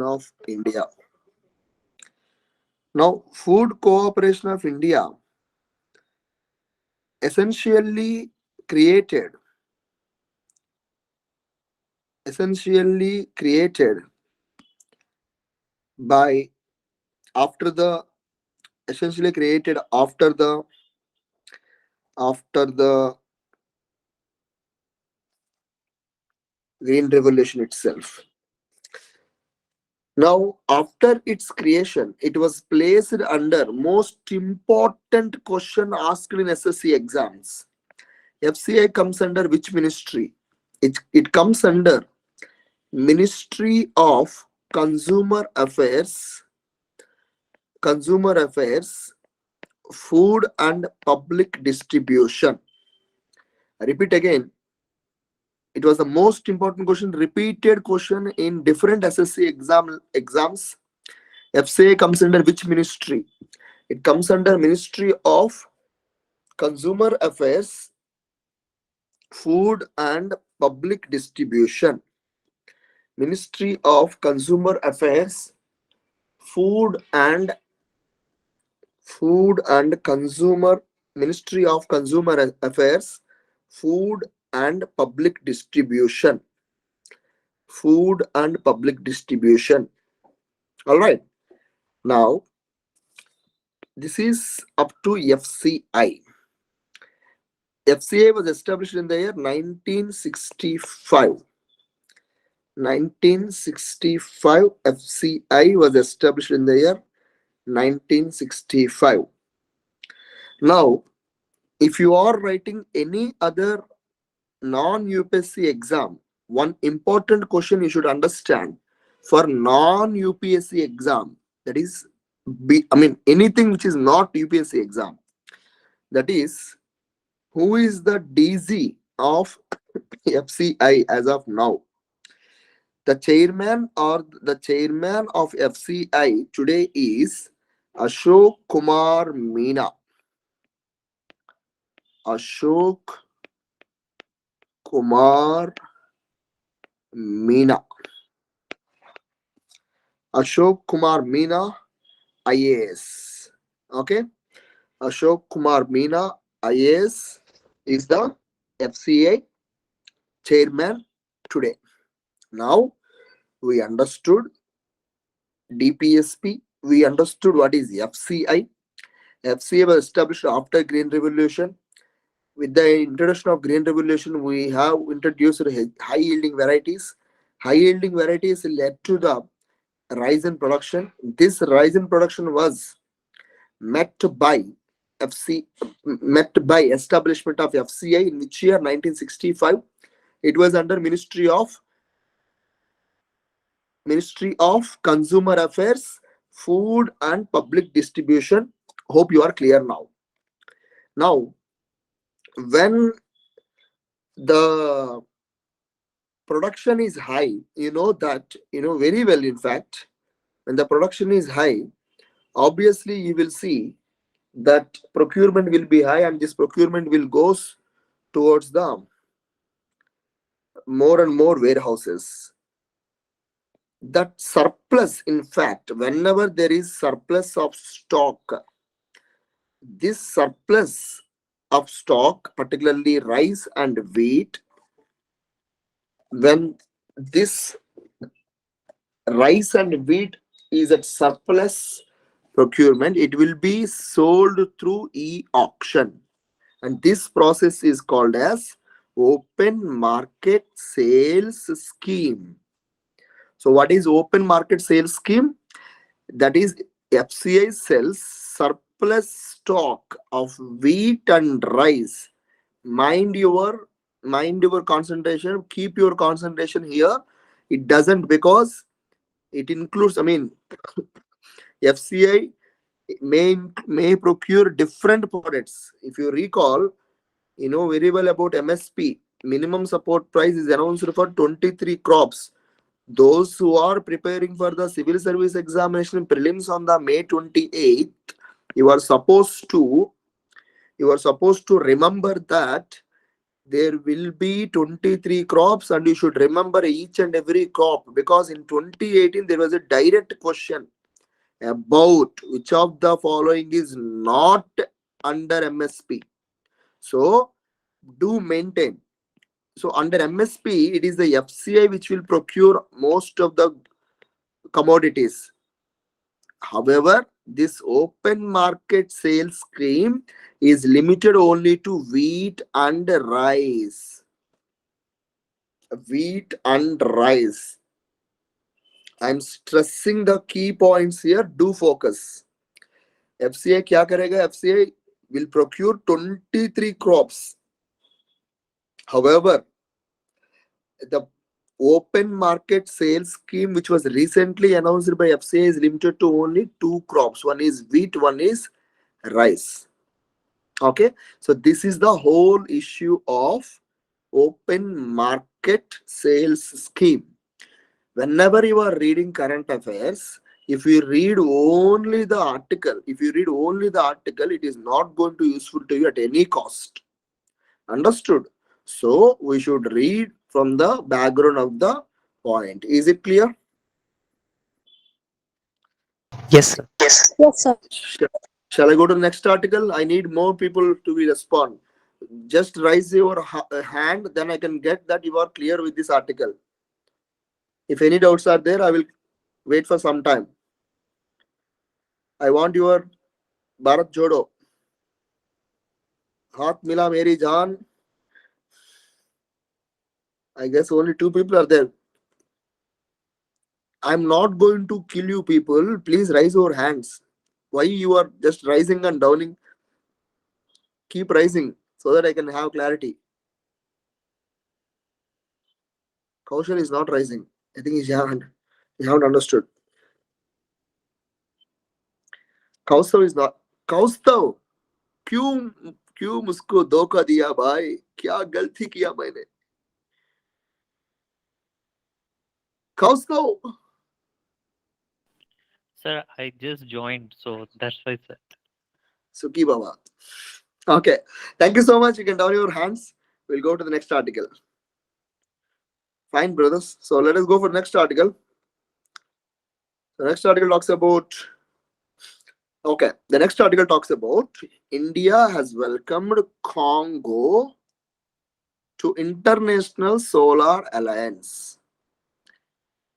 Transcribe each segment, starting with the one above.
of India. Now, Food Cooperation of India essentially created by after the essentially created after the Green Revolution itself. Now, after its creation, it was placed under most important question asked in SSC exams. FCI comes under which ministry? It comes under Ministry of Consumer Affairs, Food and Public Distribution. I repeat again, it was the most important question, repeated question in different SSC exams. FCI comes under which ministry? It comes under Ministry of Consumer Affairs, Food and Public Distribution. Ministry of Consumer Affairs, Food and Consumer, Ministry of Consumer Affairs, Food and Public Distribution. Food and Public Distribution. All right. Now, this is up to FCI. FCI was established in the year 1965. 1965, FCI was established in the year 1965. Now, if you are writing any other non-UPSC exam, one important question you should understand for non-UPSC exam, that is, anything which is not UPSC exam, that is, who is the DG of FCI as of now? The chairman of FCI today is Ashok Kumar Meena. Ashok Kumar Meena. Ashok Kumar Meena, IAS. Okay. Ashok Kumar Meena, IAS is the FCI chairman today. Now, we understood DPSP. We understood what is FCI. FCI was established after Green Revolution. With the introduction of Green Revolution, we have introduced high-yielding varieties. High-yielding varieties led to the rise in production. This rise in production was met by establishment of FCI in which year? 1965. It was under Ministry of Consumer Affairs, Food and Public Distribution. Hope you are clear now. Now, when the production is high, you know very well, in fact, when the production is high, obviously you will see that procurement will be high, and this procurement will go towards the more and more warehouses. That surplus, in fact, whenever there is surplus of stock, this surplus of stock, particularly rice and wheat, when this rice and wheat is at surplus procurement, it will be sold through e-auction, and this process is called as open market sales scheme. So what is open market sales scheme? That is, FCI sells surplus stock of wheat and rice. Mind your concentration. Keep your concentration here. It doesn't, because it includes, FCI may procure different products. If you recall, you know very well about MSP, minimum support price, is announced for 23 crops. Those who are preparing for the civil service examination prelims on the May 28th, you are supposed to remember that there will be 23 crops, and you should remember each and every crop, because in 2018 there was a direct question about which of the following is not under MSP. So do maintain. So under MSP, it is the FCI which will procure most of the commodities. However, this open market sales scheme is limited only to wheat and rice. Wheat and rice. I'm stressing the key points here. Do focus. FCI क्या करेगा? FCI will procure 23 crops. However, the open market sales scheme which was recently announced by FCI is limited to only 2 crops. One is wheat, one is rice. Okay, so this is the whole issue of open market sales scheme. Whenever you are reading current affairs, if you read only the article, it is not going to be useful to you at any cost. Understood? So we should read from the background of the point. Is it clear? Yes, sir. Yes, sir. Shall I go to the next article? I need more people to be respond. Just raise your hand, then I can get that you are clear with this article. If any doubts are there, I will wait for some time. I want your Bharat Jodo. Hath mila meri jaan. I guess only 2 people are there. I'm not going to kill you people. Please raise your hands. Why you are just rising and downing? Keep rising so that I can have clarity. Kaushal is not rising. I think he haven't understood. Kaustav is not. Kaustav, क्यों क्यों मुझको धोखा दिया भाई? क्या गलती किया मैंने? Kaustav. Sir, I just joined, so that's why, sir. Suki Baba. Okay. Thank you so much. You can down your hands. We'll go to the next article. Fine, brothers. So let us go for the next article. The next article talks about. Okay. The next article talks about India has welcomed Congo to International Solar Alliance.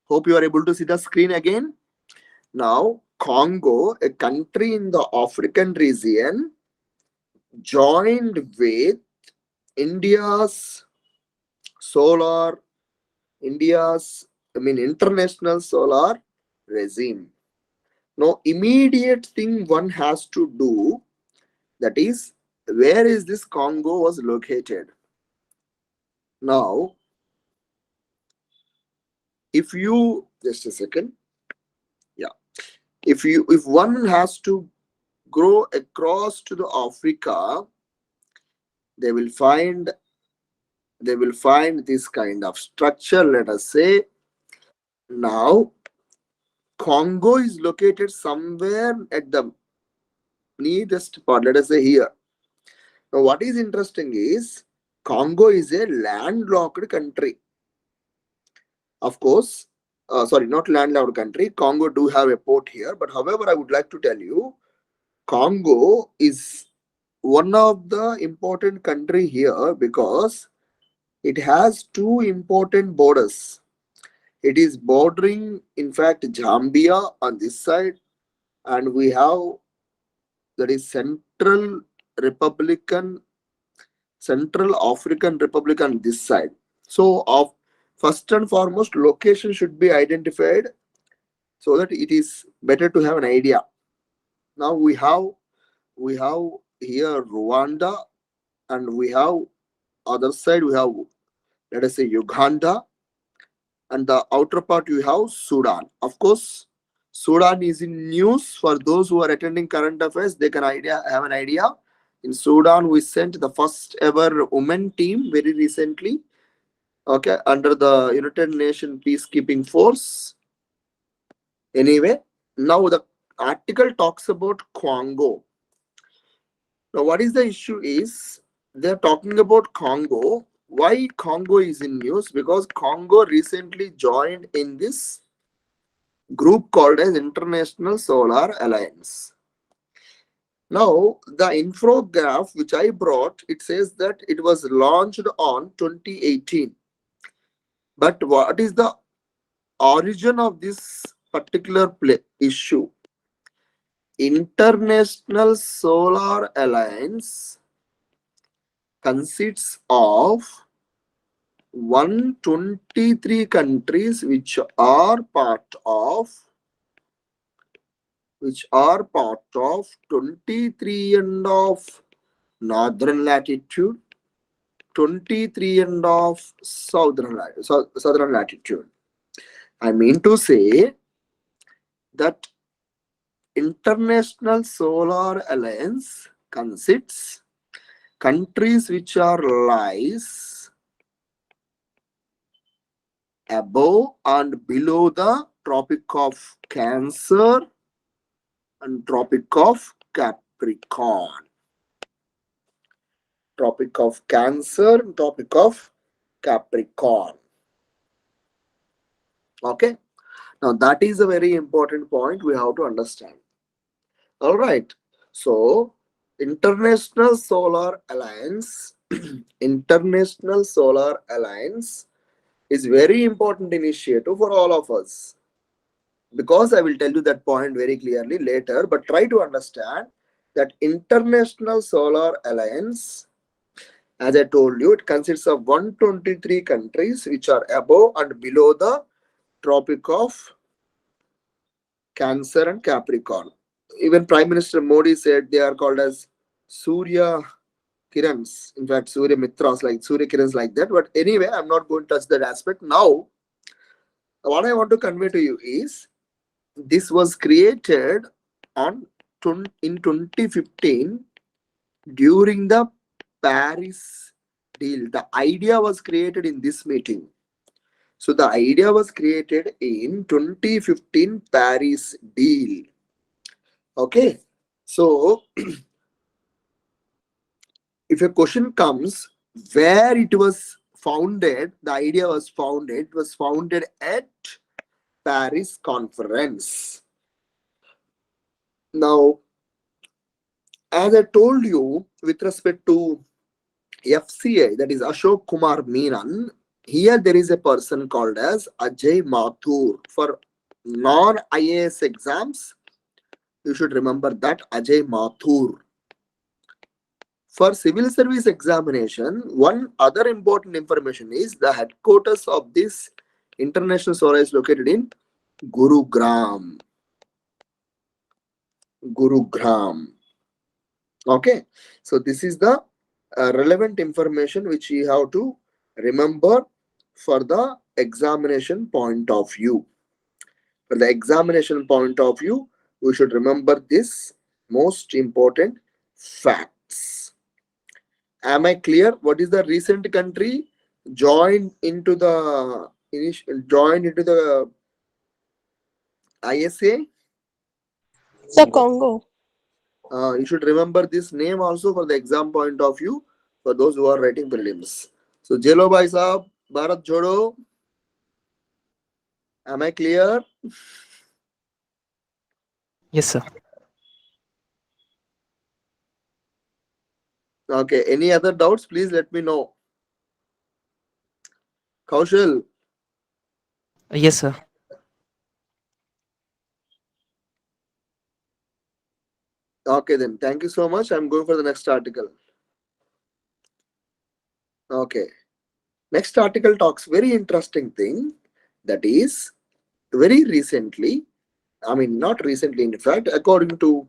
Hope you are able to see the screen again. Now, Congo, a country in the African region, joined with India's international solar regime. Now, immediate thing one has to do, that is, where is this Congo was located? Now, if you, just a second, yeah, if one has to go across to the Africa, they will find this kind of structure. Let us say now Congo is located somewhere at the nearest part. Let us say here. Now, what is interesting is Congo is a landlocked country. Of course, sorry, not landlocked country. Congo do have a port here, but however, I would like to tell you, Congo is one of the important country here because it has 2 important borders. It is bordering, in fact, Zambia on this side, and we have, that is, Central African Republic on this side. So, first and foremost, location should be identified so that it is better to have an idea. Now we have here Rwanda, and we have other side we have, let us say, Uganda, and the outer part you have Sudan. Of course, Sudan is in news. For those who are attending current affairs, they can have an idea. In Sudan, we sent the first ever women team very recently, okay, under the United Nations Peacekeeping Force. Anyway, now the article talks about Congo. Now, what is the issue is they're talking about Congo. Why Congo is in news? Because Congo recently joined in this group called as International Solar Alliance. Now, the infograph which I brought, it says that it was launched on 2018. But what is the origin of this particular issue? International Solar Alliance consists of 123 countries which are part of 23 and of northern latitude, 23 and of southern latitude. I mean to say that International Solar Alliance consists countries which are lies above and below the Tropic of Cancer and Tropic of Capricorn. Tropic of Cancer and Tropic of Capricorn. Okay. Now that is a very important point we have to understand. All right. So International Solar Alliance, International Solar Alliance is very important initiative for all of us. Because I will tell you that point very clearly later, but try to understand that International Solar Alliance, as I told you, it consists of 123 countries which are above and below the Tropic of Cancer and Capricorn. Even Prime Minister Modi said they are called as Surya Kirans. In fact, Surya Mitras, like Surya Kirans, like that. But anyway, I'm not going to touch that aspect. Now, what I want to convey to you is this was created in 2015 during the Paris deal. The idea was created in this meeting. So the idea was created in 2015 Paris deal. Okay. So if a question comes where it was founded, the idea was founded, it was founded at Paris conference. Now, as I told you, with respect to FCA, that is Ashok Kumar Menon, here there is a person called as Ajay Mathur. For non-IAS exams, you should remember that Ajay Mathur. For civil service examination, one other important information is the headquarters of this international solar is located in Gurugram. Gurugram. Okay, so this is the relevant information which you have to remember for the examination point of view. For the examination point of view, we should remember this most important facts. Am I clear? What is the recent country joined into the ISA? The Congo. You should remember this name also for the exam point of view for those who are writing prelims. So, Jelo Bhai Saab, Bharat Jodo. Am I clear? Yes, sir. Okay. Any other doubts? Please let me know. Kaushal. Yes, sir. Okay, then. Thank you so much. I'm going for the next article. Okay. Next article talks very interesting thing. That is, very recently, I mean, not recently, in fact, according to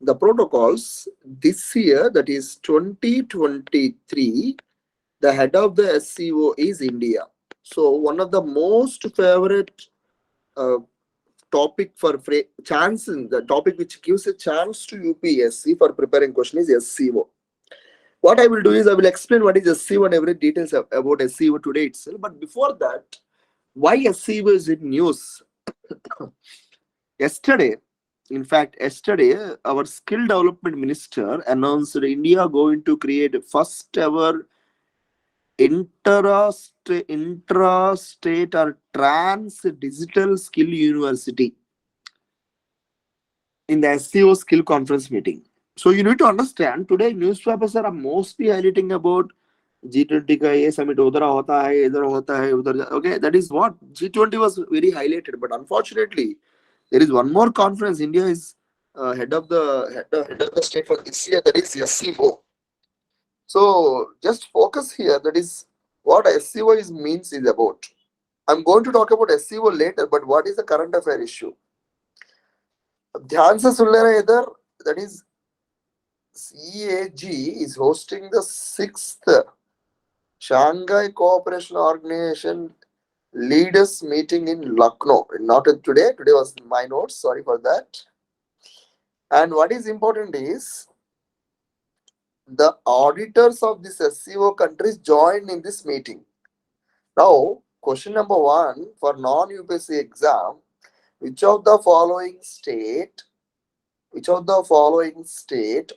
the protocols, this year, that is 2023, the head of the SCO is India. So, one of the most favorite topic for chances, the topic which gives a chance to UPSC for preparing question is SCO. What I will do is I will explain what is SCO and every details about SCO today itself. But before that, why SCO is in news? Yesterday, In fact, yesterday, our skill development minister announced India going to create first ever intra-state or trans digital skill university in the SEO skill conference meeting. So you need to understand today newspapers are mostly highlighting about G20 का ये summit उधर होता है इधर होता है उधर. Okay, that is what G20 was very highlighted, but unfortunately there is one more conference. India is head of the state for this year, that is SEO. So just focus here. That is what SEO means is about. I'm going to talk about SEO later, but what is the current affair issue? ध्यान से सुन ले रहे इधर. That is CAG is hosting the 6th Shanghai Cooperation Organization leaders meeting in Lucknow. Not today. Today was my notes. Sorry for that. And what is important is the auditors of this SEO countries joined in this meeting. Now, question number 1 for non-UPSC exam: which of the following state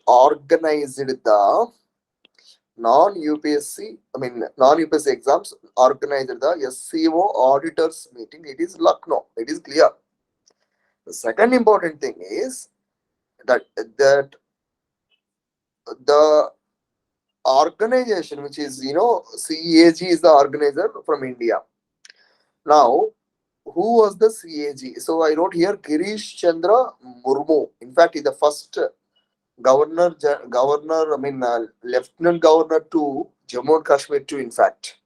organized the non-UPSC exams organized the SEO auditors meeting? It is Lucknow. It is clear. The second important thing is that the organization, which is CAG, is the organizer from India. Now, who was the CAG? So I wrote here Girish Chandra Murmu. In fact, he's the first lieutenant governor to Jammu and Kashmir too, in fact.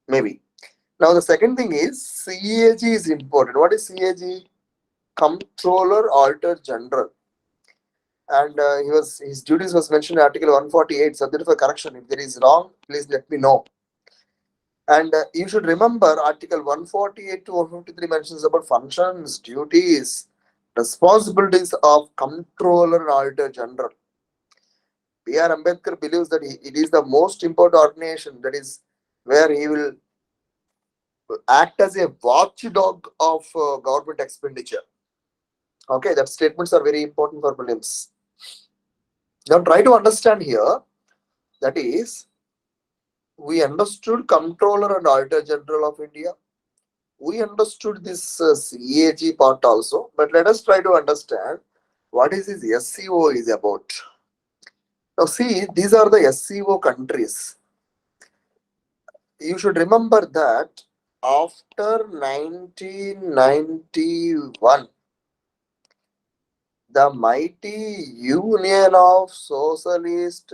Maybe. Now the second thing is CAG is important. What is CAG? Comptroller Auditor General. And his duties was mentioned in Article 148, subject for correction. If there is wrong, please let me know. And you should remember Article 148 to 153 mentions about functions, duties, responsibilities of Comptroller and Auditor General. B.R. Ambedkar believes that it is the most important organization, that is where he will act as a watchdog of government expenditure. Okay, that statements are very important for prelims. Now try to understand here, that is, we understood Comptroller and Auditor General of India. We understood this CAG part also, but let us try to understand what is this SEO is about. Now see, these are the SEO countries. You should remember that after 1991, the mighty Union of Socialist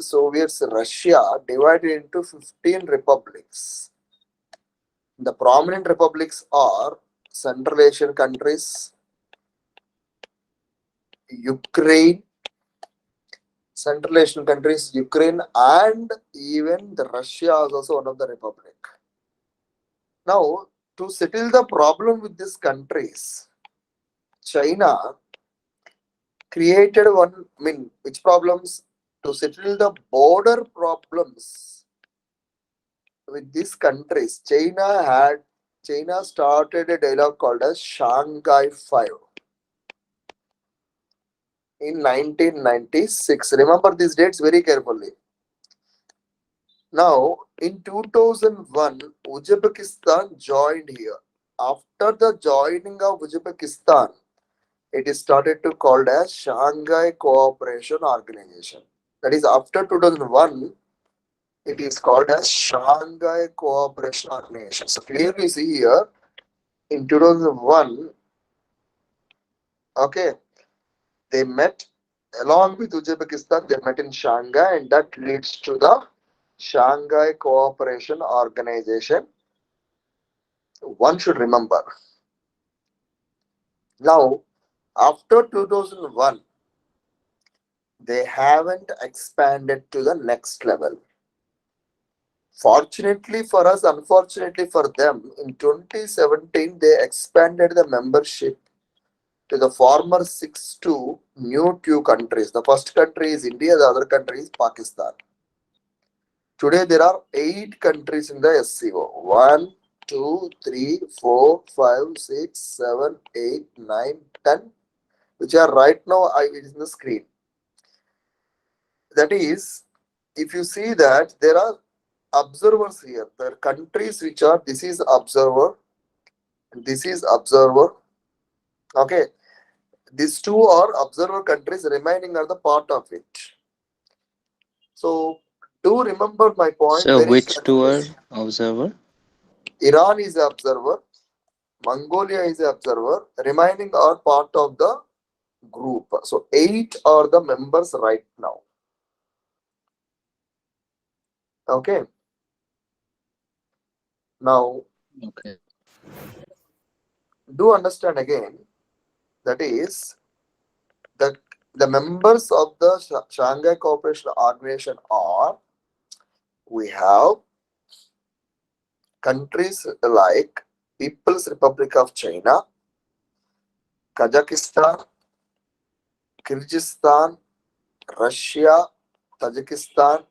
Soviets Russia divided into 15 republics. The prominent republics are Central Asian countries, Ukraine, and even the Russia is also one of the republic. Now, to settle the problem with these countries, China created which problems? To settle the border problems with these countries, China started a dialogue called as Shanghai 5 in 1996. Remember these dates very carefully. Now, in 2001, Uzbekistan joined here. After the joining of Uzbekistan, it is started to called as Shanghai Cooperation Organization. That is, after 2001, it is called as Shanghai Cooperation Organization. So clearly see here, in 2001, okay, they met along with Uzbekistan, they met in Shanghai, and that leads to the Shanghai Cooperation Organization. One should remember. Now, after 2001, they haven't expanded to the next level. Fortunately for us, unfortunately for them, in 2017, they expanded the membership to the former 6 to new 2 countries. The first country is India, the other country is Pakistan. Today, there are 8 countries in the SCO. 1, 2, 3, 4, 5, 6, 7, 8, 9, 10, which are right now it is in the screen. That is, if you see that there are observers here, there are countries which are, this is observer, this is observer. Okay, these two are observer countries, remaining are the part of it. So do remember my point So very which two carefully. are observer? Iran is the observer, Mongolia is the observer, remaining are part of the group. So 8 are the members right now. Okay. Now Okay. do understand again, that is the members of the Shanghai Cooperation Organization are, we have countries like People's Republic of China, Kazakhstan, Kyrgyzstan, Russia, Tajikistan,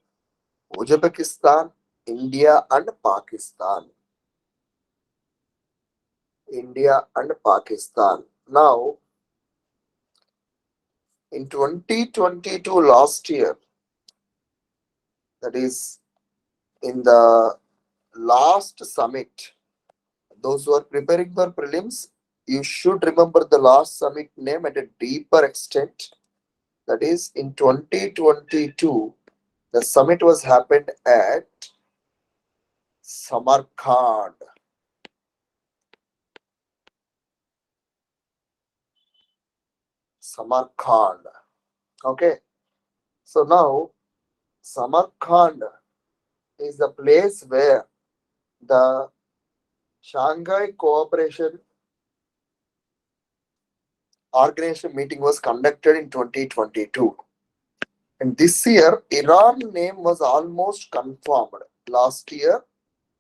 Uzbekistan, India and Pakistan. India and Pakistan. Now, in 2022 last year, that is in the last summit, those who are preparing for prelims, you should remember the last summit name at a deeper extent. That is in 2022, the summit was happened at Samarkand. Samarkand. Okay. So now Samarkand is the place where the Shanghai Cooperation Organization meeting was conducted in 2022. And this year, Iran name was almost confirmed. Last year,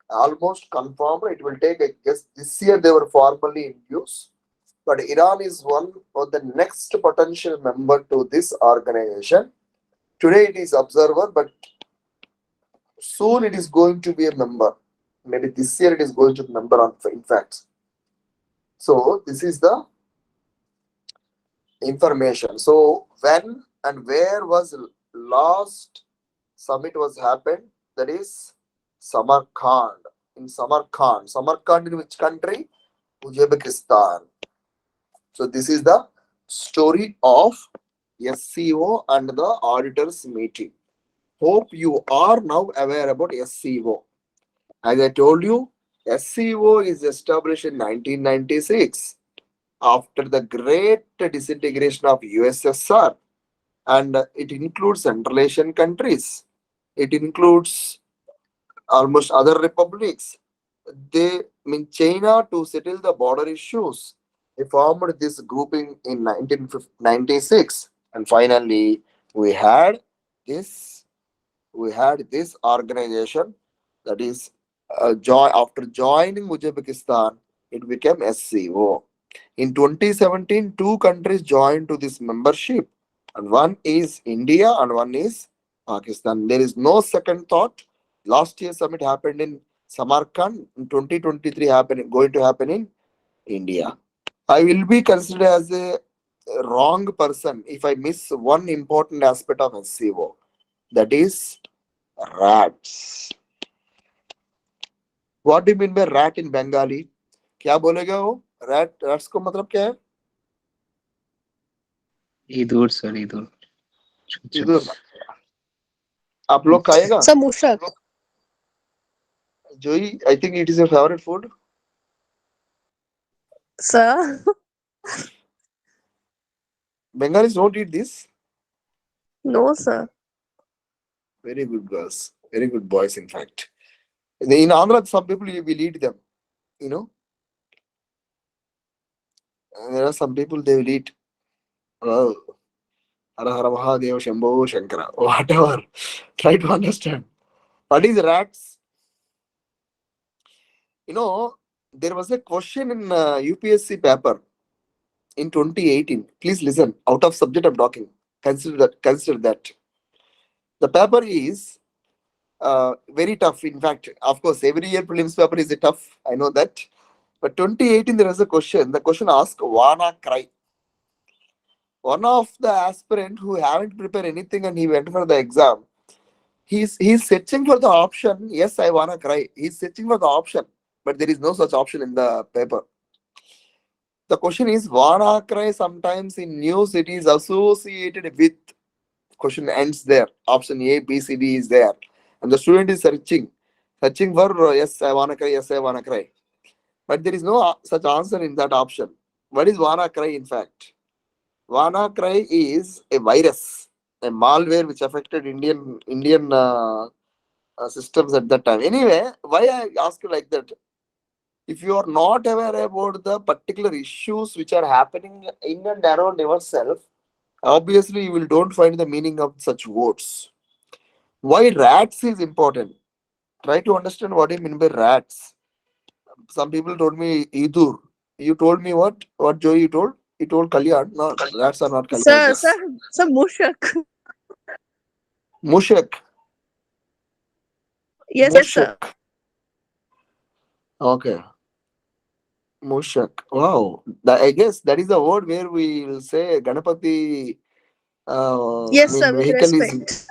almost confirmed. It will take, I guess, this year they were formally introduced. But Iran is one of the next potential member to this organization. Today it is observer, but soon it is going to be a member. Maybe this year it is going to be member on, in fact. So this is the information. So when and where was last summit was happened? That is Samarkand. In Samarkand. Samarkand in which country? Uzbekistan. So this is the story of SCO and the auditors meeting. Hope you are now aware about SCO. As I told you, SCO is established in 1996 after the great disintegration of USSR, and it includes Central Asian countries. It includes almost other republics. They mean China to settle the border issues. They formed this grouping in 1996, and finally we had this organization, that is after joining Uzbekistan, it became SCO. In 2017, two countries joined to this membership, and one is India and one is Pakistan. There is no second thought. Last year summit happened in Samarkand. In 2023 going to happen in India. I will be considered as a wrong person if I miss one important aspect of SCO. That is rats. What do you mean by rat in Bengali? क्या बोलेगा वो? Rats को मतलब क्या है? इधर sir इधर. इधर. आप लोग खाएगा? Sir, Mushak. Joey, I think it is your favorite food. Sir. Bengalis don't eat this. No, sir. Very good girls. Very good boys, in fact. In Andhra, some people will eat them. You know, there are some people they will eat. Oh, Hara Hara Mahadeva Shambho Shankara. Whatever. Try to understand. What is rats? You know, there was a question in UPSC paper in 2018. Please listen. Out of subject I'm talking. Consider that. The paper is Very tough. In fact, of course, every year prelims paper is tough. I know that. But 2018 there was a question. The question asked, "Wanna cry?" One of the aspirant who haven't prepared anything and he went for the exam. He's searching for the option. Yes, I wanna cry. He's searching for the option, but there is no such option in the paper. The question is wanna cry. Sometimes in news it is associated with. Question ends there. Option A, B, C, D is there, and the student is searching for yes, I wanna cry. Yes, I wanna cry. But there is no such answer in that option. What is wanna cry? In fact, WannaCry is a virus, a malware which affected Indian systems at that time. Anyway, why I ask you like that? If you are not aware about the particular issues which are happening in and around yourself, obviously you will don't find the meaning of such words. Why rats is important? Try to understand what I mean by rats. Some people told me idur. You told me what? What Joy you told? You told Kalyan. No, rats are not Kalyan. Sir, sir, Mushak. Mushak. Yes, sir. Mushak. Okay. Mushak. Wow. I guess that is the word where we will say Ganapati Yes, sir, with vehicle is respect.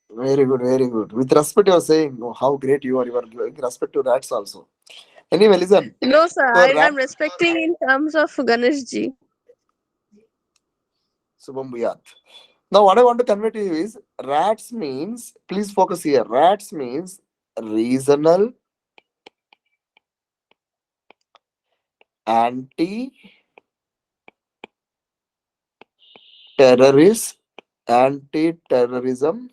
very good, very good. With respect, you are saying oh, how great you are. You are giving respect to rats also. Anyway, listen. No, sir, So I'm rat respecting in terms of Ganesh ji. Subham Bhuyat. Now, what I want to convey to you is rats means, please focus here. Rats means regional anti terrorist, anti terrorism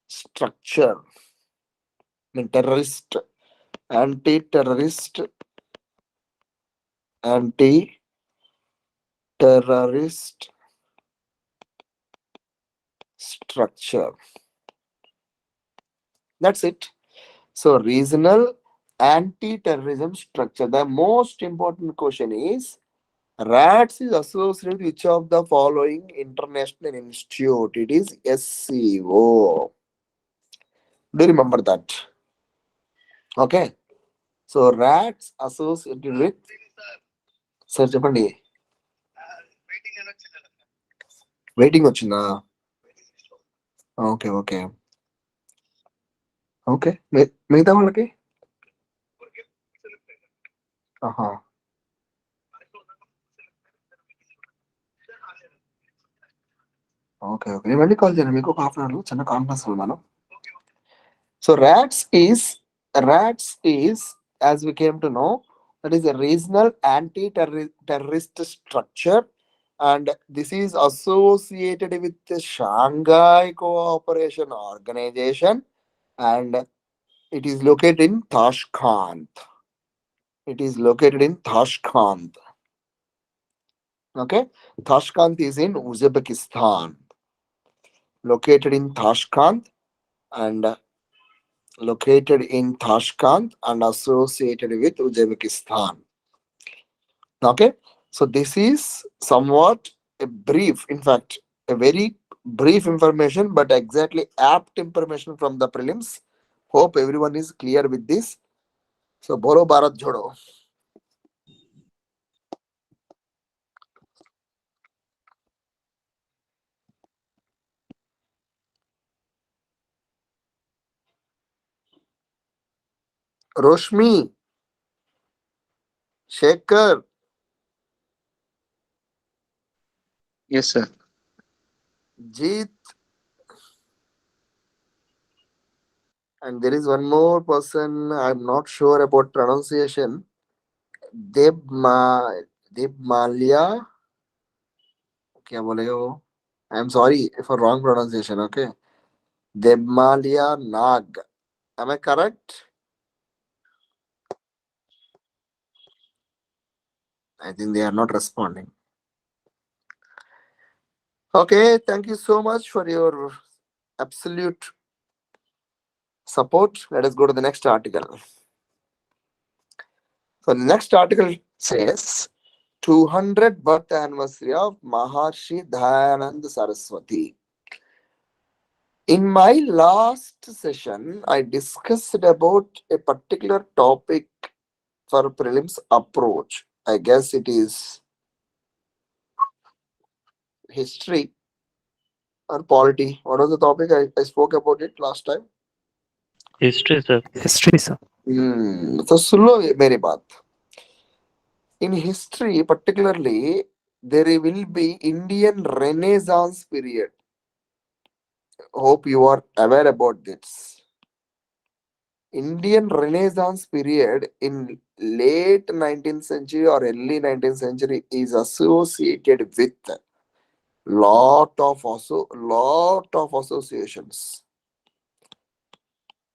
structure. I mean, terrorist, anti terrorist, anti terrorist structure. That's it. So, regional anti terrorism structure. The most important question is rats is associated with which of the following international institute? It is SCO. Do you remember that? Okay. So rats associated with sir చెప్పండి waiting వచ్చిందా okay okay okay మిగతా వాళ్ళకి ఆహా okay okay నేను మళ్ళీ call చేయను మీకు ఒక హాఫ్ అన్ అవర్లో చిన్న కాన్ఫరెన్స్ ఉన్నాను so rats is as we came to know that is a regional anti-terrorist structure and this is associated with the Shanghai Cooperation Organization and it is located in Tashkent. It is located in Tashkent. Okay, Tashkent is in Uzbekistan. Located in Tashkent and located in Tashkent and associated with Uzbekistan. Okay, so this is somewhat a brief, in fact, a very brief information, but exactly apt information from the prelims. Hope everyone is clear with this. So, Bolo Bharat Jodo. Roshmi, Shekhar, Yes, sir. Jeet, and there is one more person. I'm not sure about pronunciation. Deb Malia. क्या बोले वो? I'm sorry for wrong pronunciation. Okay, Debmalia Nag. Am I correct? I think they are not responding. Okay, thank you so much for your absolute support. Let us go to the next article. So, the next article says 200th birth anniversary of Maharshi Dayanand Saraswati. In my last session, I discussed about a particular topic for prelims approach. I guess it is history or polity. What was the topic? I spoke about it last time. History, sir. History, sir. तो सुन लो मेरी बात. In history, particularly, there will be Indian Renaissance period. Hope you are aware about this. Indian Renaissance period in late 19th century or early 19th century is associated with lot of associations.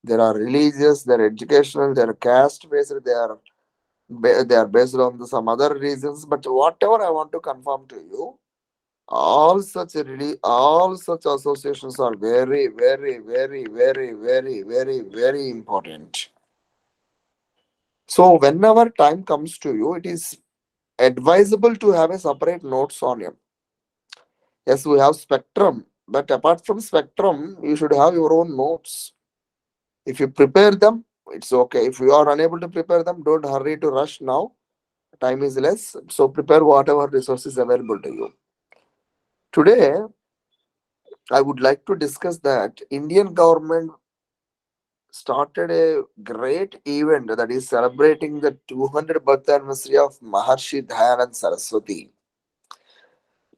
There are religious, there are educational, there are caste based, they are based on some other reasons. But whatever I want to confirm to you, all such associations are very, very, very, very, very, very, very important. So whenever time comes to you, it is advisable to have a separate notes on you. Yes, we have spectrum, but apart from spectrum, you should have your own notes. If you prepare them, it's okay. If you are unable to prepare them, don't hurry to rush now. Time is less, so prepare whatever resources available to you. Today, I would like to discuss that Indian government started a great event that is celebrating the 200th birth anniversary of Maharshi Dayanand Saraswati.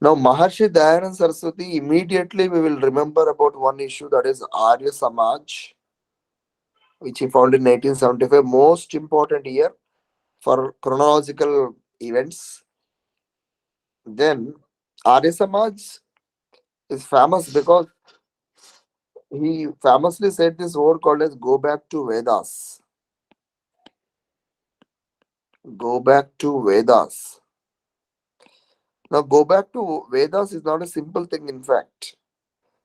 Now, Maharshi Dayanand Saraswati, immediately we will remember about one issue, that is Arya Samaj, which he founded in 1875, most important year for chronological events. Then, Arya Samaj is famous because he famously said this word called as go back to Vedas. Go back to Vedas. Now, go back to Vedas is not a simple thing, in fact,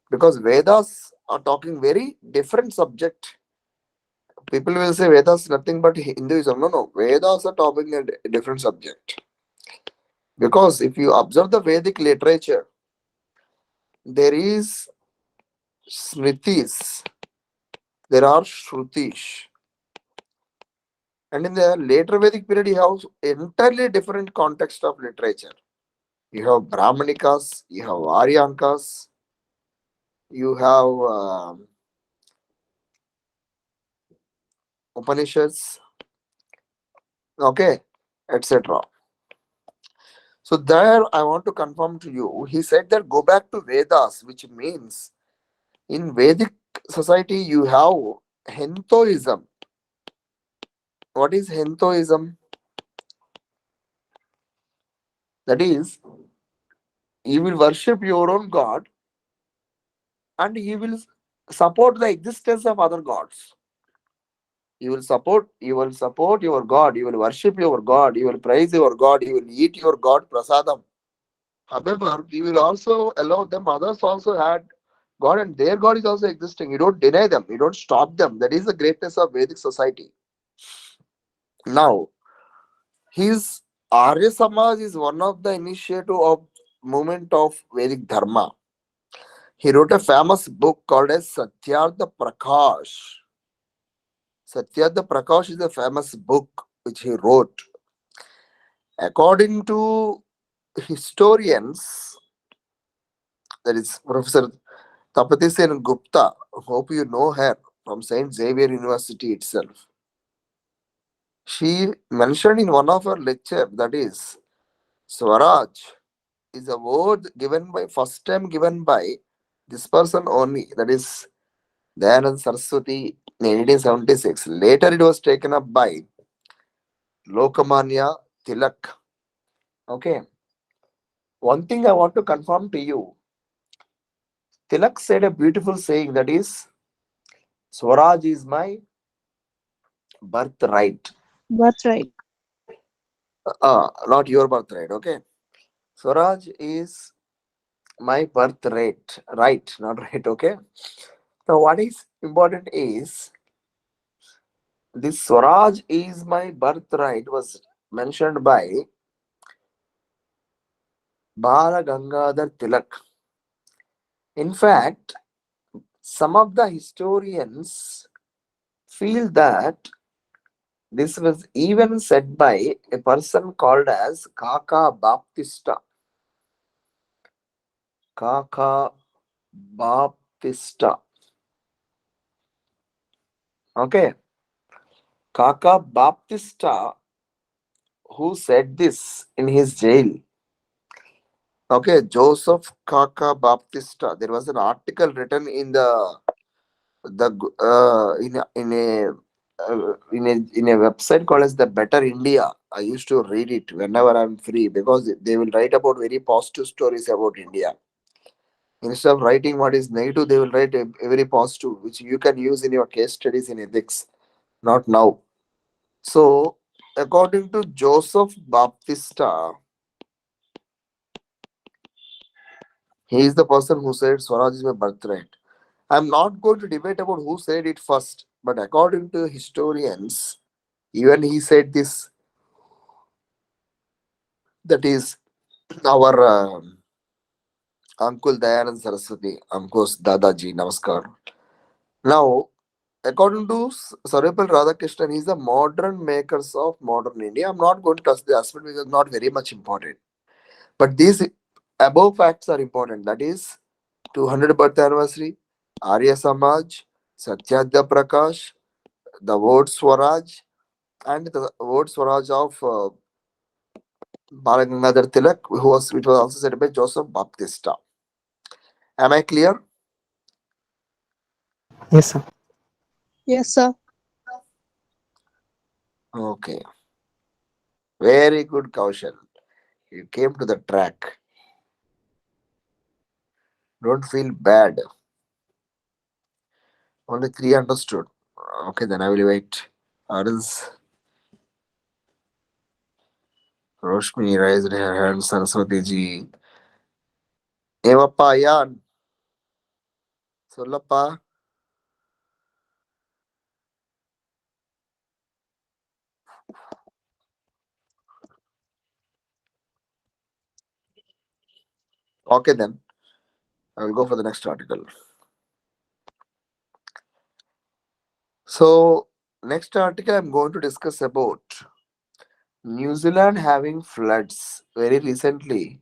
because Vedas are talking very different subject. People will say Vedas nothing but Hinduism. No. Vedas are talking a different subject. Because if you observe the Vedic literature, there is Smritis, there are Shrutis. And in the later Vedic period, you have entirely different context of literature. You have Brahmanikas, you have Aryankas, you have Upanishads, okay, etc. So there I want to confirm to you, he said that go back to Vedas, which means in Vedic society you have Hinduism. What is Hinduism? That is, you will worship your own God and you will support the existence of other gods. You will support your God, you will worship your God, you will praise your God, you will eat your God prasadam. However, you will also allow them, others also had God and their God is also existing. You don't deny them, you don't stop them. That is the greatness of Vedic society. Now, his Arya Samaj is one of the initiative of movement of Vedic Dharma. He wrote a famous book called as Satyartha Prakash. Satyartha Prakash is a famous book which he wrote. According to historians, that is Professor Tapati Sen Gupta, hope you know her, from St. Xavier University itself. She mentioned in one of her lecture, that is, Swaraj is a word first time given by this person only, that is Dayanand Saraswati in 1876. Later it was taken up by Lokamanya Tilak. Okay. One thing I want to confirm to you, Tilak said a beautiful saying, that is, Swaraj is my birthright. Birthright. Not your birthright, okay? Swaraj is my birthright, right, not right, okay? Now, what is important is this Swaraj is my birthright was mentioned by Bala Gangadhar Tilak. In fact, Some of the historians feel that this was even said by a person called as Kaka Baptista. Kaka Baptista. Okay. Kaka Baptista, who said this in his jail. Okay, Joseph Kaka Baptista. There was an article written in the in a website called as the Better India. I used to read it whenever I'm free because they will write about very positive stories about India. Instead of writing what is negative, they will write a very positive, which you can use in your case studies in ethics. Not now. So, according to Joseph Baptista, he is the person who said Swaraj is my birthright. I'm not going to debate about who said it first, but according to historians, even he said this, that is our Uncle Dayanand Saraswati, of course, Dadaji, Namaskar. Now, according to Sarvepalli Radhakrishnan, he's the modern makers of modern India. I'm not going to touch the aspect because it's not very much important. But these above facts are important. That is 200th birth anniversary, Arya Samaj, Satyadya Prakash, the word Swaraj, and the word Swaraj of Balagangadhar Tilak, which was also said by Joseph Baptista. Am I clear? Yes, sir. Yes, sir. Okay. Very good, Kaushal. You came to the track. Don't feel bad. Only three understood. Okay, then I will wait. Or else Roshni raised her hand, Saraswati ji. Evappa, Yan. Sollappa. Okay, then. I will go for the next article. So, next article I'm going to discuss about New Zealand having floods. Very recently,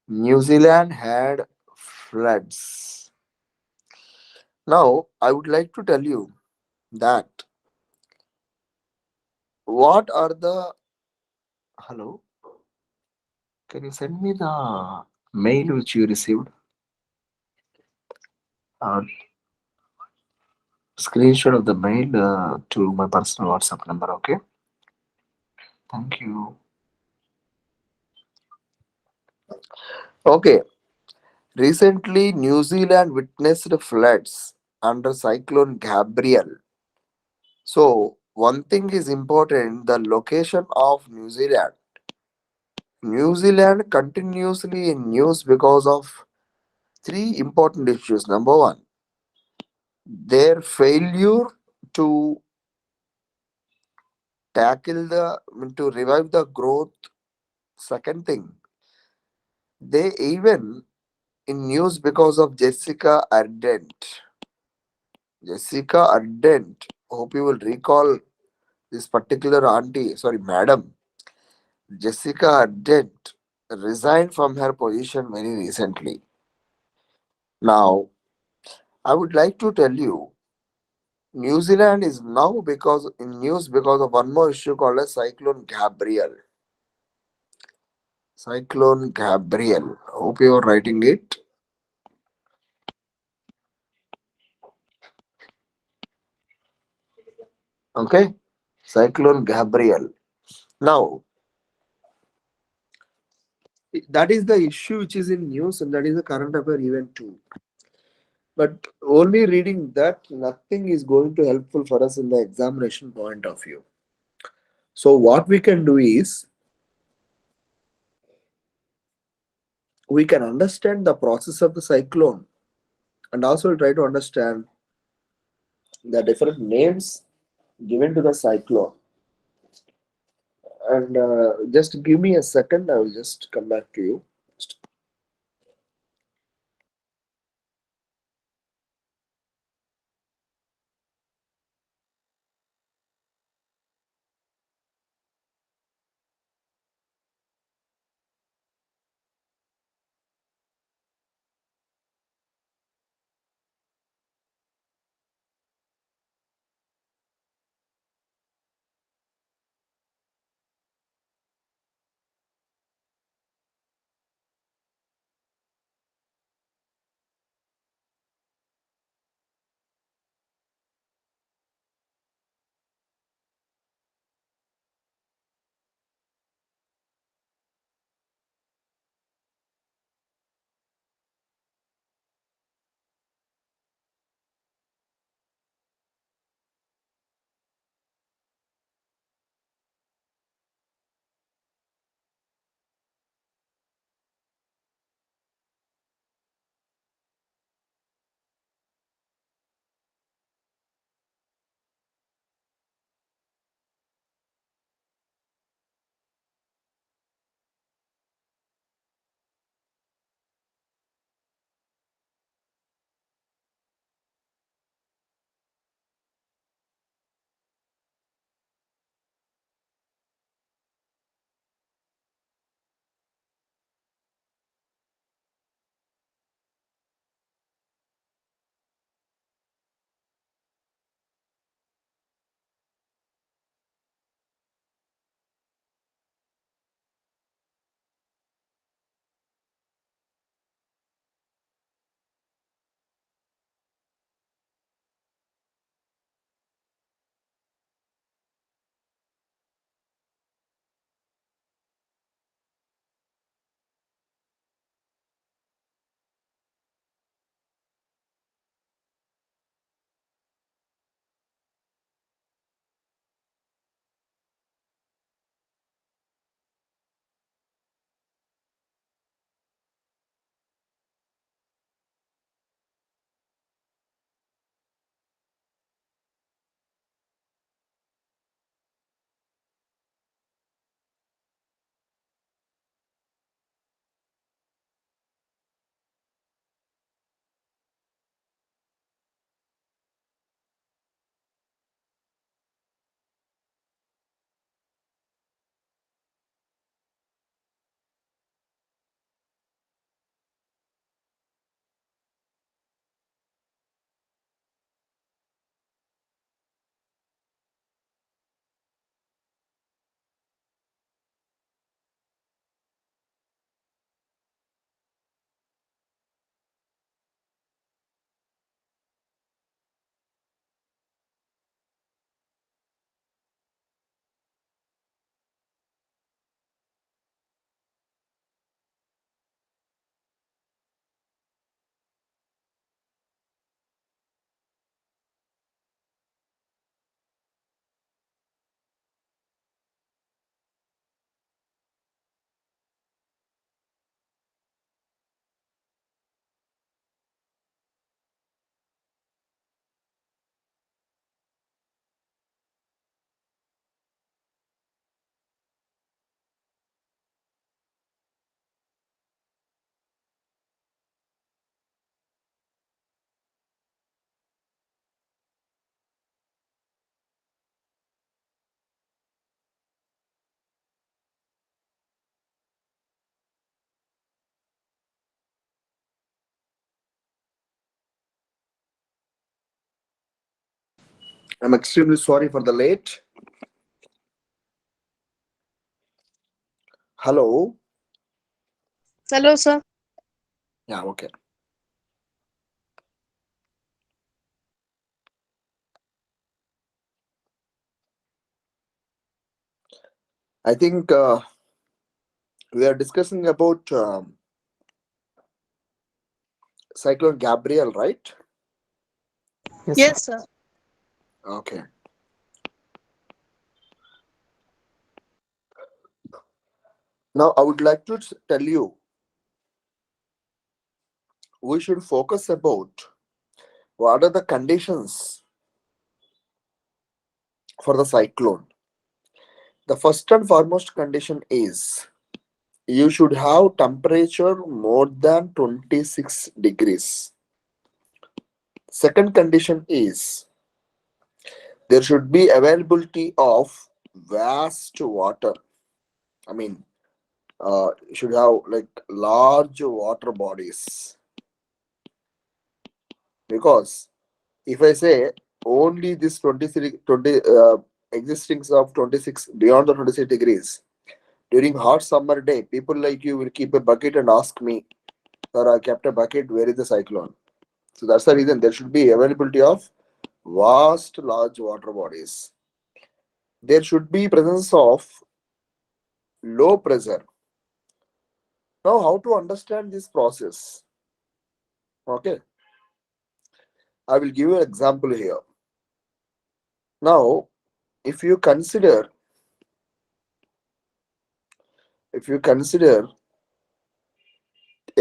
New Zealand had floods. Now, I would like to tell you that what are the. Hello? Can you send me the mail which you received? Or screenshot of the mail to my personal WhatsApp number, okay? Thank you. Okay. Recently, New Zealand witnessed floods under Cyclone Gabriel. So, one thing is important, the location of New Zealand. New Zealand continuously in news because of three important issues. Number one, their failure to to revive the growth. Second thing, they even in news because of Jessica Ardent. Jessica Ardent, hope you will recall this particular auntie, sorry, madam. Jessica Ardent resigned from her position very recently. Now, I would like to tell you, New Zealand is now because in news because of one more issue called as Cyclone Gabriel. Cyclone Gabriel. Hope you are writing it. Okay. Cyclone Gabriel. Now, that is the issue which is in news and that is a current affair event too. But only reading that, nothing is going to helpful for us in the examination point of view. So what we can do is, we can understand the process of the cyclone and also try to understand the different names given to the cyclone. And just give me a second, I will just come back to you. I'm extremely sorry for the late. Hello. Hello, sir. Yeah, okay. I think we are discussing about Cyclone Gabriel, right? Yes, Yes, sir. sir. Okay. Now, I would like to tell you, we should focus about what are the conditions for the cyclone. The first and foremost condition is you should have temperature more than 26 degrees. Second condition is there should be availability of vast water. I mean, you should have like large water bodies. Because if I say only this 20 existing of 26 beyond the 26 degrees, during hot summer day, people like you will keep a bucket and ask me, sir, I kept a bucket, where is the cyclone? So that's the reason there should be availability of vast large water bodies. There should be presence of low pressure. Now, how to understand this process? Okay, I will give you an example here. Now, if you consider a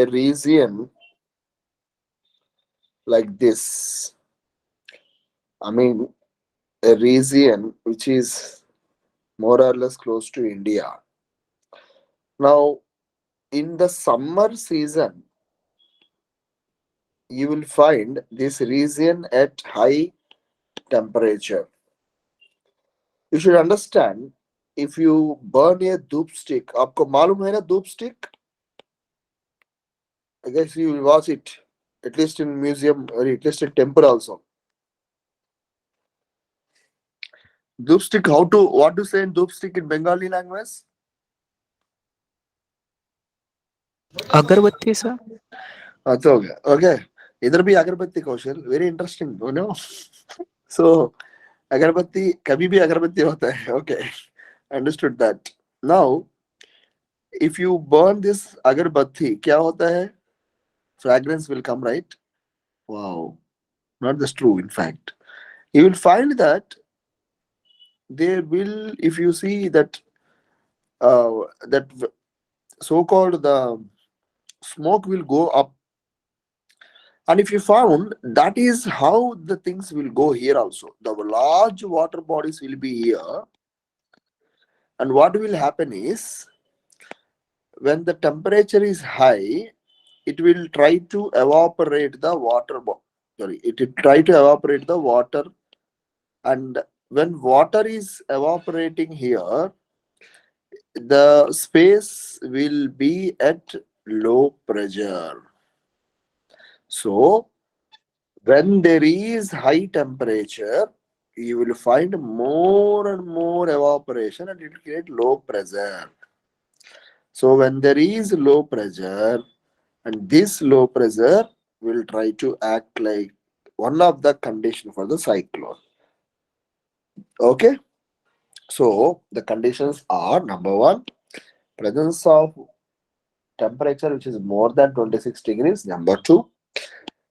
region like this, I mean a region which is more or less close to India. Now, in the summer season, you will find this region at high temperature. You should understand, if you burn a धूप stick, आपको मालूम है ना धूप stick? I guess you will watch it, at least in museum or at least in temple also. Dhoop stick, what to say in dhoop stick in Bengali language? अगरबत्ती sir. अच्छा हो गया. Okay. इधर भी अगरबत्ती कौशल. Very interesting, you know. So, अगरबत्ती कभी भी अगरबत्ती होता है. Okay. Understood that. Now, if you burn this agarbatti, क्या होता है? Fragrance will come, right? Wow. Not just true, in fact. You will find that there will, if you see that that so-called the smoke will go up. And if you found, that is how the things will go here also. The large water bodies will be here. And what will happen is, when the temperature is high, it will try to evaporate the water. It will try to evaporate the water. And when water is evaporating here, the space will be at low pressure. So, when there is high temperature, you will find more and more evaporation and it will create low pressure. So when there is low pressure, and this low pressure will try to act like one of the condition for the cyclone. Okay, so the conditions are: number one, presence of temperature which is more than 26 degrees. Number two,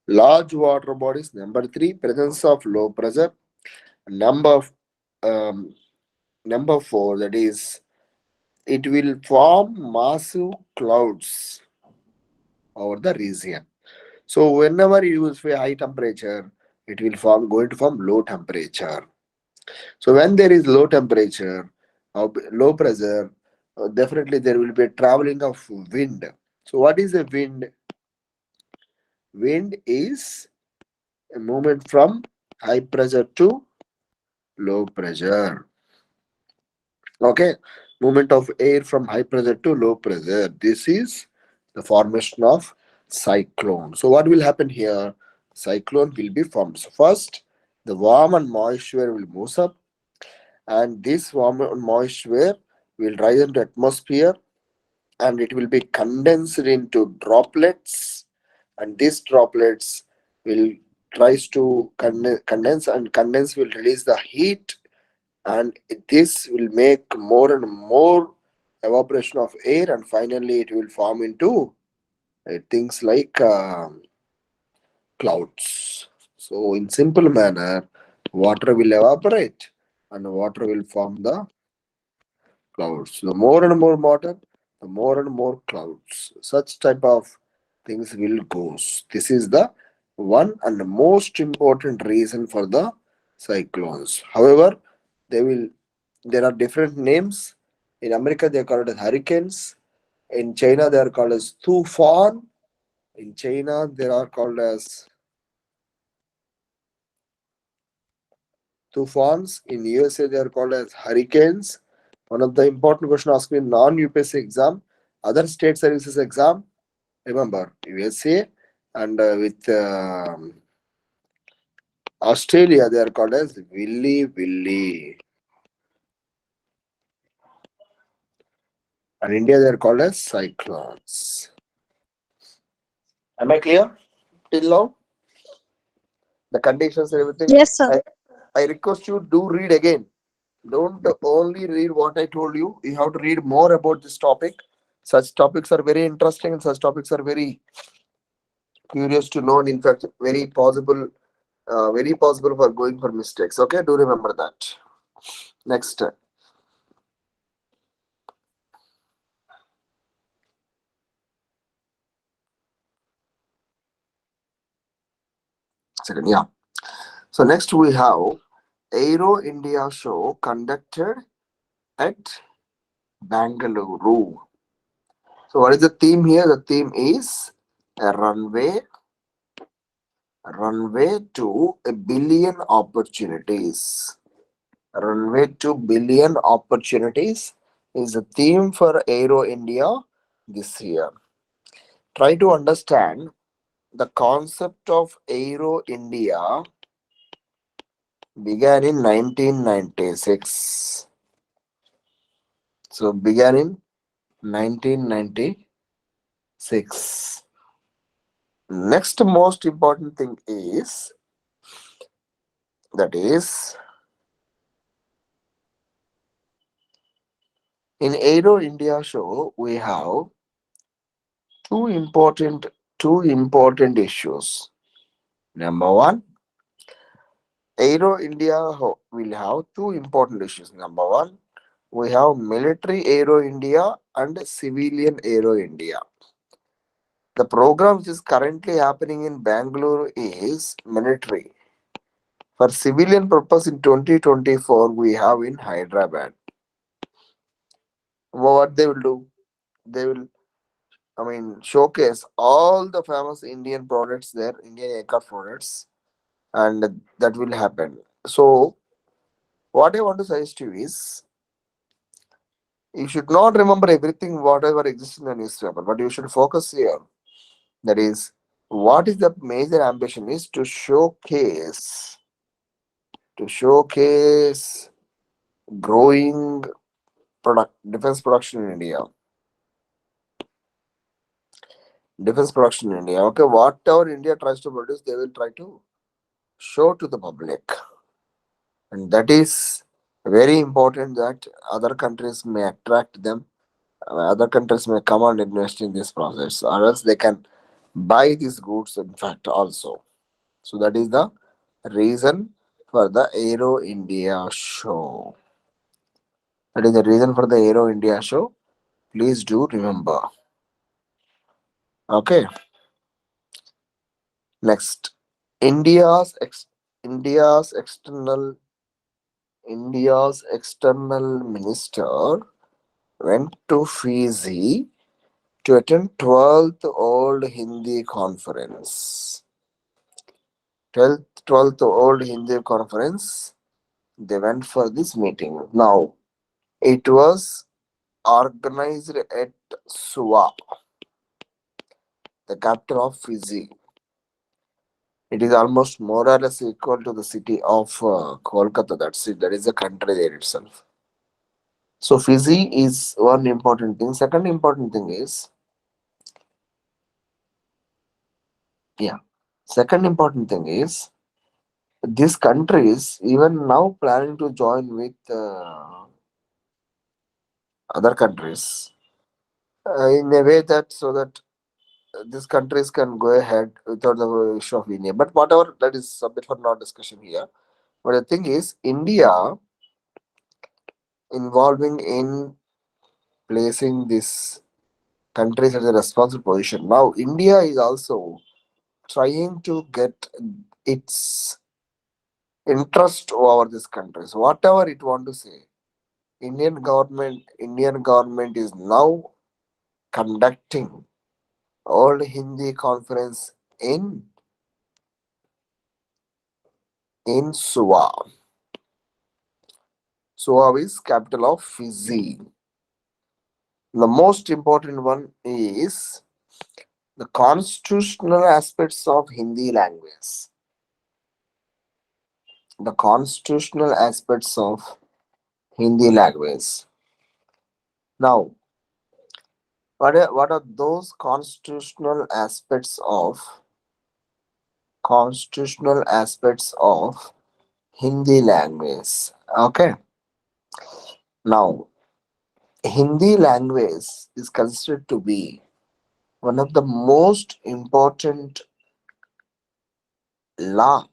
large water bodies. Number three, presence of low pressure. Number um, number four, that is, it will form massive clouds over the region. So whenever you use a high temperature, it will going to form low temperature. So when there is low temperature, low pressure, definitely there will be a traveling of wind. So what is a wind? Wind is a movement from high pressure to low pressure. Okay, movement of air from high pressure to low pressure. This is the formation of cyclone. So what will happen here? Cyclone will be formed. So first, The warm and moist air will move up, and this warm and moist air will rise into atmosphere, and it will be condensed into droplets, and these droplets will rise to condense, and condense will release the heat, and this will make more and more evaporation of air, and finally it will form into things like clouds. So in simple manner, water will evaporate and water will form the clouds. The more and more water, the more and more clouds. Such type of things will goes. This is the one and the most important reason for the cyclones. However, there are different names. In America, they are called as hurricanes. In China, they are called as tufan. In China, they are called as tufans. In USA, they are called as hurricanes. One of the important question asked in non-UPSC exam, other state services exam. Remember, USA and with Australia, they are called as Willy Willy. And India, they are called as cyclones. Am I clear till now? The conditions and everything. Yes, sir. I request you do read again. Don't only read what I told you. You have to read more about this topic. Such topics are very interesting, and such topics are very curious to know, and in fact, very possible for going for mistakes. Okay, do remember that. Next, second, yeah. So next we have Aero India show conducted at Bangalore. So what is the theme here? The theme is a runway to a billion opportunities. Runway to billion opportunities is the theme for Aero India this year. Try to understand the concept of Aero India began in 1996. So began in 1996. Next most important thing is that is in Aero India show we have two important issues. Number one, Aero India will have two important issues. Number one, we have military Aero India and civilian Aero India. The program which is currently happening in Bangalore is military. For civilian purpose in 2024, we have in Hyderabad. What they will do? They will, showcase all the famous Indian products there, Indian aircraft products, and that will happen. So, what I want to suggest to you is, you should not remember everything, whatever exists in the newspaper, but you should focus here. That is, what is the major ambition is to showcase growing defense production in India. Defense production in India. Okay, whatever India tries to produce, they will try to show to the public. And that is very important that other countries may attract them. Other countries may come and invest in this process, or else they can buy these goods, in fact, also. So that is the reason for the Aero India show. That is the reason for the Aero India show. Please do remember. Okay. Next, India's ex- India's external India's external minister went to Fiji to attend 12th Old Hindi Conference. 12th Old Hindi Conference. They went for this meeting. Now, it was organized at Suva, the capital of Fiji. It is almost more or less equal to the city of Kolkata. That's it. That is the country there itself. So Fiji is one important thing. Second important thing is, yeah. Second important thing is, these countries even now planning to join with other countries in a way that so that these countries can go ahead without the issue of India. But whatever, that is subject for not discussion here. But the thing is, India involving in placing these countries at a responsible position. Now, India is also trying to get its interest over these countries. Whatever it want to say, Indian government is now conducting All Hindi conference in Suva. Suva is capital of Fiji. The most important one is the constitutional aspects of Hindi language. The constitutional aspects of Hindi language. Now, what are those constitutional aspects of Hindi language? Okay. Now, Hindi language is considered to be one of the most important law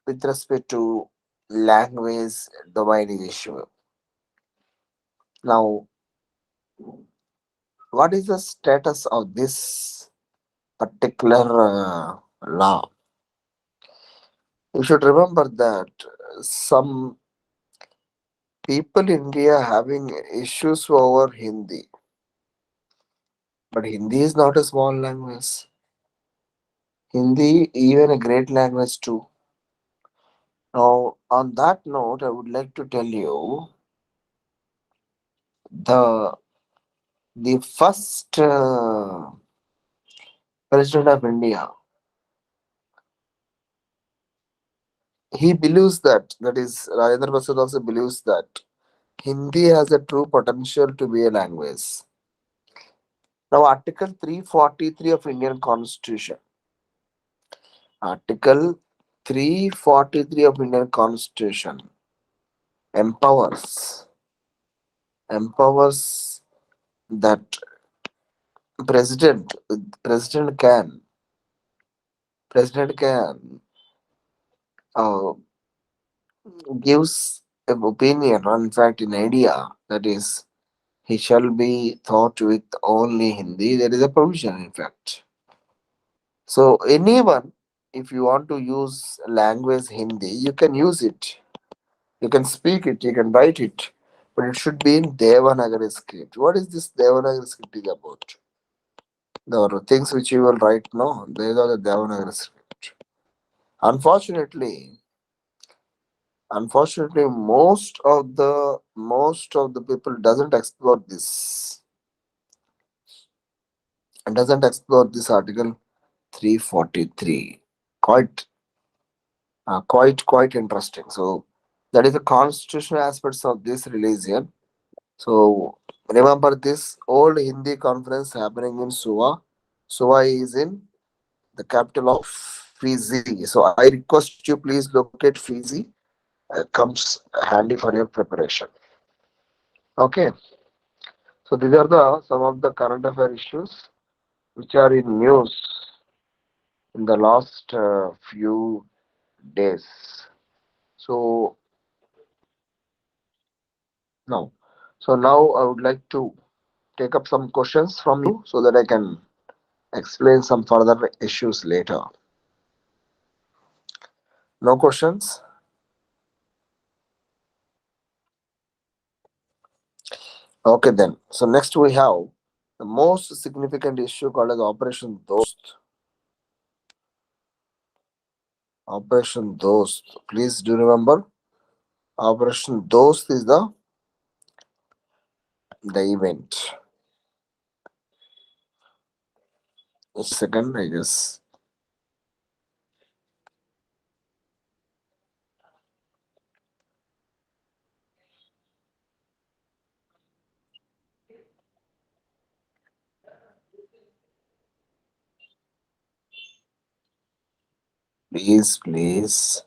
with respect to language domain issue. Now, what is the status of this particular law? You should remember that some people in India having issues over Hindi, but Hindi is not a small language. Hindi even a great language too. Now, on that note, I would like to tell you the the first president of India. He believes that is Rajendra Prasad also believes that Hindi has a true potential to be a language. Now, Article 343 of Indian Constitution. Article 343 of Indian Constitution empowers that president president can president can uh, gives an opinion or in fact an idea that is he shall be taught with only Hindi. There is a provision in fact. So anyone, if you want to use language Hindi, you can use it. You can speak it, you can write it, but it should be in Devanagari script. What is this Devanagari script is about? The things which you will write, no, these are the Devanagari script. Unfortunately, most of the people doesn't explore this article 343. Quite interesting. So that is the constitutional aspects of this religion. So remember this old Hindi conference happening in Suva. Suva is in the capital of Fiji. So I request you please locate Fiji. Comes handy for your preparation. Okay. So these are the some of the current affair issues which are in news in the last few days. So now, now I would like to take up some questions from you so that I can explain some further issues later. No questions? Okay then. So next we have the most significant issue called as Operation Dost. Operation Dost. Please do remember, Operation Dost is the event. A second, I guess. Please, please.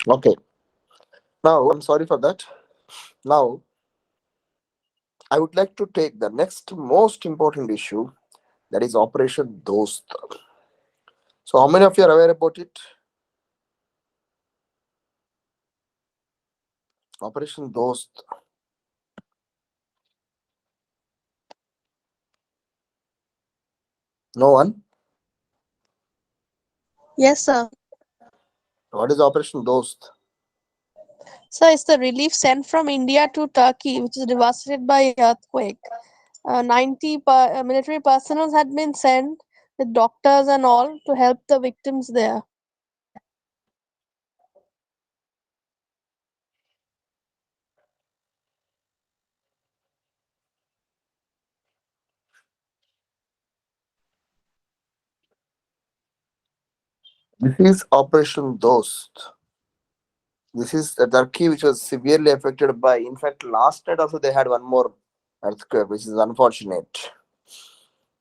Okay. Now, I'm sorry for that. Now, I would like to take the next most important issue, that is Operation Dost. So, how many of you are aware about it? Operation Dost. No one? Yes, sir. What is Operation Dost? Sir, it's the relief sent from India to Turkey, which is devastated by earthquake. 90 military personnel had been sent with doctors and all to help the victims there. This is Operation Dost. This is the Turkey, which was severely affected by. In fact, last night also they had one more earthquake, which is unfortunate.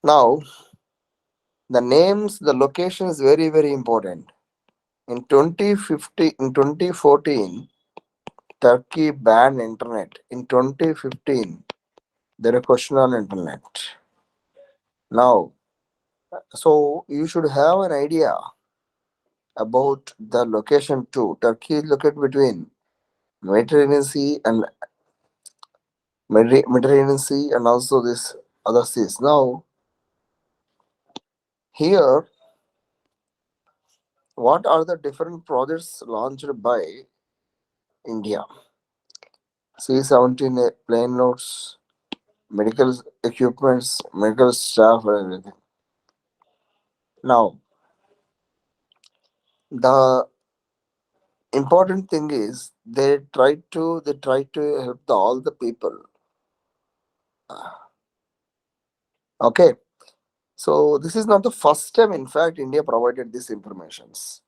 Now, the names, the location is very, very important. In 2050, in 2014, Turkey banned internet. In 2015, there are question on internet. Now, so you should have an idea about the location too. Turkey is located between Mediterranean Sea and Mediterranean Sea and also this other seas. Now, here, what are the different projects launched by India? C-17 plane loads, medical equipments, medical staff, and everything. Now, the important thing is they try to help all the people. Okay, so this is not the first time. In fact, India provided these informations.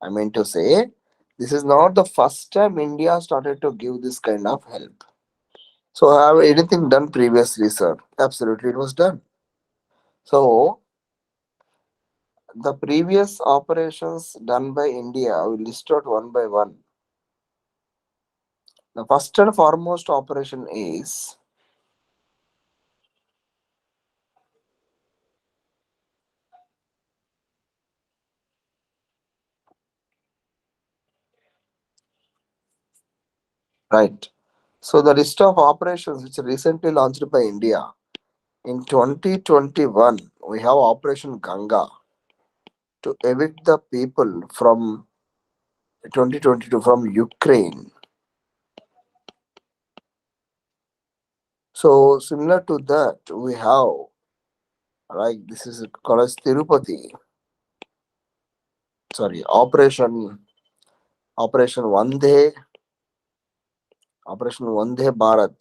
I mean to say, this is not the first time India started to give this kind of help. So, have anything done previously, sir? Absolutely, it was done. So, the previous operations done by India, we list out one by one. The first and foremost operation is right. So, the list of operations which recently launched by India in 2021, we have Operation Ganga to evict the people from 2022 from Ukraine. So, similar to that, we have, like, this is called as Tirupati. Sorry, Operation Vande Bharat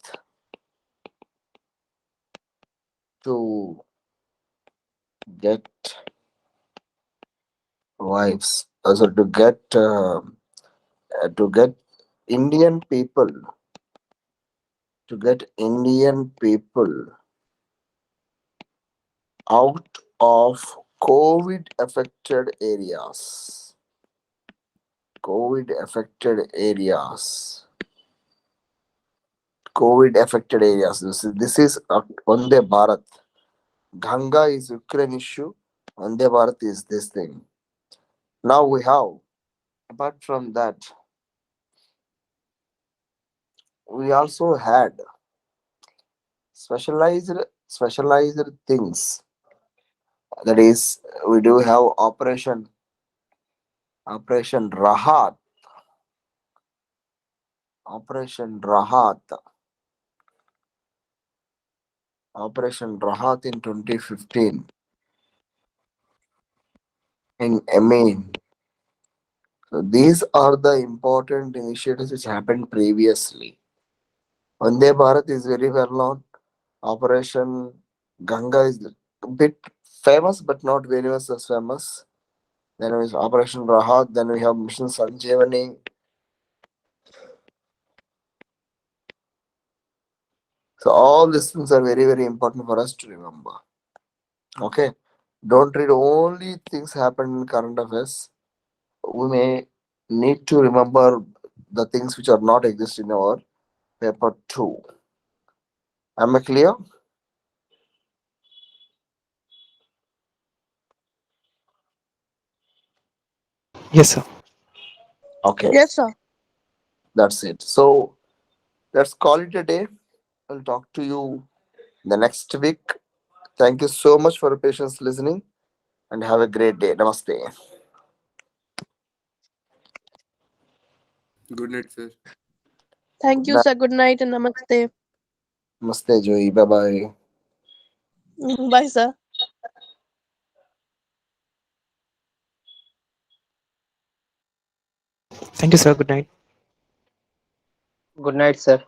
to get wives, also to get Indian people, to get Indian people out of COVID affected areas. COVID affected areas. COVID affected areas. This is Vande Bharat. Ganga is Ukraine issue. Vande Bharat is this thing. Now we have, apart from that, we also had specialized things. That is, we do have Operation Rahat. Operation Rahat. Operation Rahat in 2015 in Yemen. So these are the important initiatives which happened previously. Vande Bharat is very well known. Operation Ganga is a bit famous, but not very much as famous. Then we have Operation Rahat. Then we have Mission Sanjeevani. So all these things are very, very important for us to remember. Okay. Don't read only things happen in current affairs. We may need to remember the things which are not exist in our paper 2. Am I clear? Yes, sir. Okay. Yes, sir. That's it. So let's call it a day. I'll talk to you the next week. Thank you so much for your patience listening and have a great day. Namaste. Good night, sir. Thank you, sir. Good night and namaste. Namaste, Joey. Bye bye. Bye, sir. Thank you, sir. Good night. Good night, sir.